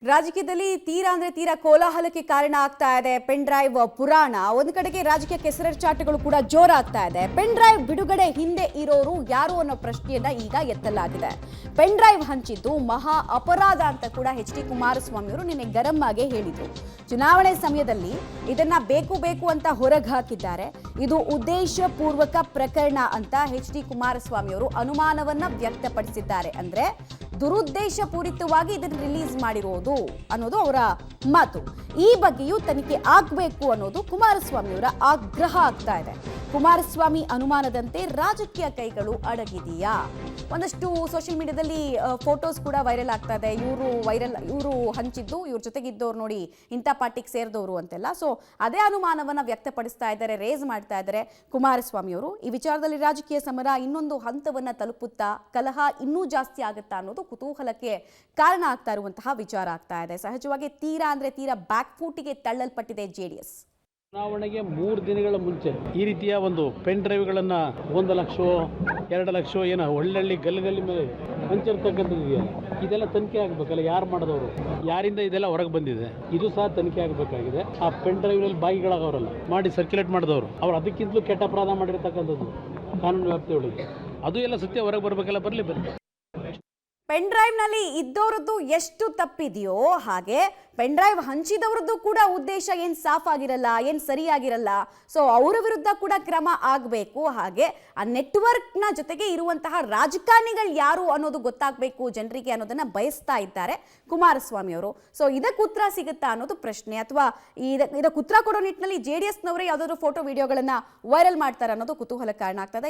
ರಾಜಕೀಯದಲ್ಲಿ ತೀರಾ ಕೋಲಾಹಲಕ್ಕೆ ಕಾರಣ ಆಗ್ತಾ ಇದೆ ಪೆನ್ ಡ್ರೈವ್ ಪುರಾಣ. ಒಂದು ಕಡೆಗೆ ರಾಜಕೀಯ ಕೆಸರೆಚಾಟಗಳು ಕೂಡ ಜೋರಾಗ್ತಾ ಇದೆ. ಪೆನ್ ಡ್ರೈವ್ ಬಿಡುಗಡೆ ಹಿಂದೆ ಇರೋರು ಯಾರು ಅನ್ನೋ ಪ್ರಶ್ನೆಯನ್ನ ಈಗ ಎತ್ತಲಾಗಿದೆ. ಪೆನ್ ಡ್ರೈವ್ ಹಂಚಿದ್ದು ಮಹಾ ಅಪರಾಧ ಅಂತ ಕೂಡ ಎಚ್.ಡಿ. ಕುಮಾರಸ್ವಾಮಿ ಅವರು ನಿನ್ನೆ ಗರಂ ಆಗಿ ಹೇಳಿದ್ರು. ಚುನಾವಣೆ ಸಮಯದಲ್ಲಿ ಇದನ್ನ ಬೇಕು ಅಂತ ಹೊರಗೆ ಹಾಕಿದ್ದಾರೆ. ಇದು ಉದ್ದೇಶಪೂರ್ವಕ ಪ್ರಕರಣ ಅಂತ ಎಚ್.ಡಿ. ಕುಮಾರಸ್ವಾಮಿ ಅವರು ಅನುಮಾನವನ್ನ ವ್ಯಕ್ತಪಡಿಸಿದ್ದಾರೆ. ಅಂದ್ರೆ ದುರುದ್ದೇಶಪೂರಿತವಾಗಿ ಇದನ್ನು ರಿಲೀಸ್ ಮಾಡಿರೋದು ಅನ್ನೋದು ಅವರ ಮಾತು. ಈ ಬಗ್ಗೆಯೂ ತನಿಖೆ ಆಗಬೇಕು ಅನ್ನೋದು ಕುಮಾರಸ್ವಾಮಿ ಅವರ ಆಗ್ರಹ ಆಗ್ತಾ ಇದೆ. ಕುಮಾರಸ್ವಾಮಿ ಅನುಮಾನದಂತೆ ರಾಜಕೀಯ ಕೈಗಳು ಅಡಗಿದೆಯಾ? ಒಂದಷ್ಟು ಸೋಷಿಯಲ್ ಮೀಡಿಯಾದಲ್ಲಿ ಫೋಟೋಸ್ ಕೂಡ ವೈರಲ್ ಆಗ್ತಾ ಇದೆ. ಇವರು ಹಂಚಿದ್ದು ಇವ್ರ ಜೊತೆಗಿದ್ದವ್ರು ನೋಡಿ ಇಂಥ ಪಾರ್ಟಿಗೆ ಸೇರಿದವರು ಅಂತೆಲ್ಲ. ಸೊ ಅದೇ ಅನುಮಾನವನ್ನ ವ್ಯಕ್ತಪಡಿಸ್ತಾ ಇದ್ದಾರೆ, ರೇಸ್ ಮಾಡ್ತಾ ಇದ್ದಾರೆ ಕುಮಾರಸ್ವಾಮಿ ಅವರು. ಈ ವಿಚಾರದಲ್ಲಿ ರಾಜಕೀಯ ಸಮರ ಇನ್ನೊಂದು ಹಂತವನ್ನ ತಲುಪುತ್ತಾ, ಕಲಹ ಇನ್ನೂ ಜಾಸ್ತಿ ಆಗುತ್ತಾ ಅನ್ನೋದು ಕುತೂಹಲಕ್ಕೆ ಕಾರಣ ಆಗ್ತಾ ಇರುವಂತಹ ವಿಚಾರ ಆಗ್ತಾ ಇದೆ. ಸಹಜವಾಗಿ ತೀರಾ ಬ್ಯಾಕ್ ಫೂಟಿಗೆ ತಳ್ಳಲ್ಪಟ್ಟಿದೆ ಜೆಡಿಎಸ್. ಚುನಾವಣೆಗೆ 3 ದಿನಗಳ ಮುಂಚೆ ಈ ರೀತಿಯ ಒಂದು ಪೆನ್ ಡ್ರೈವ್ಗಳನ್ನು 1 ಲಕ್ಷ 2 ಲಕ್ಷ ಏನೋ ಒಳ್ಳೊಳ್ಳೆ ಗಲ್ಲಿ ಮೇಲೆ ಹಂಚಿರ್ತಕ್ಕಂಥದ್ದು ಇದೆಯಲ್ಲ, ಇದೆಲ್ಲ ತನಿಖೆ ಆಗಬೇಕಲ್ಲ. ಯಾರು ಮಾಡಿದವರು, ಯಾರಿಂದ ಇದೆಲ್ಲ ಹೊರಗೆ ಬಂದಿದೆ, ಇದು ಸಹ ತನಿಖೆ ಆಗಬೇಕಾಗಿದೆ. ಆ ಪೆನ್ ಡ್ರೈವ್ನಲ್ಲಿ ಬಾಯಿಗಳಾಗವರಲ್ಲ ಮಾಡಿ ಸರ್ಕ್ಯುಲೇಟ್ ಮಾಡಿದವರು, ಅವ್ರು ಅದಕ್ಕಿಂತಲೂ ಕೆಟ್ಟ ಅಪರಾಧ ಮಾಡಿರ್ತಕ್ಕಂಥದ್ದು ಕಾನೂನು ವ್ಯಾಪ್ತಿಯೊಳಗೆ, ಅದು ಎಲ್ಲ ಸತ್ಯ ಹೊರಗೆ ಬರಬೇಕಲ್ಲ. ಬರಲಿ. ಪೆನ್ ಡ್ರೈವ್ ನಲ್ಲಿ ಇದ್ದವರದ್ದು ಎಷ್ಟು ತಪ್ಪಿದೆಯೋ ಹಾಗೆ ಪೆನ್ ಡ್ರೈವ್ ಹಂಚಿದವರದ್ದು ಕೂಡ ಉದ್ದೇಶ ಏನ್ ಸಾಫ್ ಆಗಿರಲ್ಲ, ಏನ್ ಸರಿಯಾಗಿರಲ್ಲ. ಸೊ ಅವರ ವಿರುದ್ಧ ಕೂಡ ಕ್ರಮ ಆಗಬೇಕು. ಹಾಗೆ ಆ ನೆಟ್ವರ್ಕ್ ನ ಜೊತೆಗೆ ಇರುವಂತಹ ರಾಜಕಾರಣಿಗಳು ಯಾರು ಅನ್ನೋದು ಗೊತ್ತಾಗಬೇಕು ಜನರಿಗೆ ಅನ್ನೋದನ್ನ ಬಯಸ್ತಾ ಇದ್ದಾರೆ ಕುಮಾರಸ್ವಾಮಿ ಅವರು. ಸೊ ಇದಕ್ಕೆ ಉತ್ತರ ಸಿಗುತ್ತಾ ಅನ್ನೋದು ಪ್ರಶ್ನೆ, ಅಥವಾ ಇದಕ್ಕೆ ಉತ್ತರ ಕೊಡೋ ನಿಟ್ಟಿನಲ್ಲಿ ಜೆಡಿಎಸ್ ನವರೇ ಯಾವ್ದಾದ್ರು ಫೋಟೋ ವಿಡಿಯೋಗಳನ್ನ ವೈರಲ್ ಮಾಡ್ತಾರೆ ಅನ್ನೋದು ಕುತೂಹಲ ಕಾರಣ ಆಗ್ತದೆ.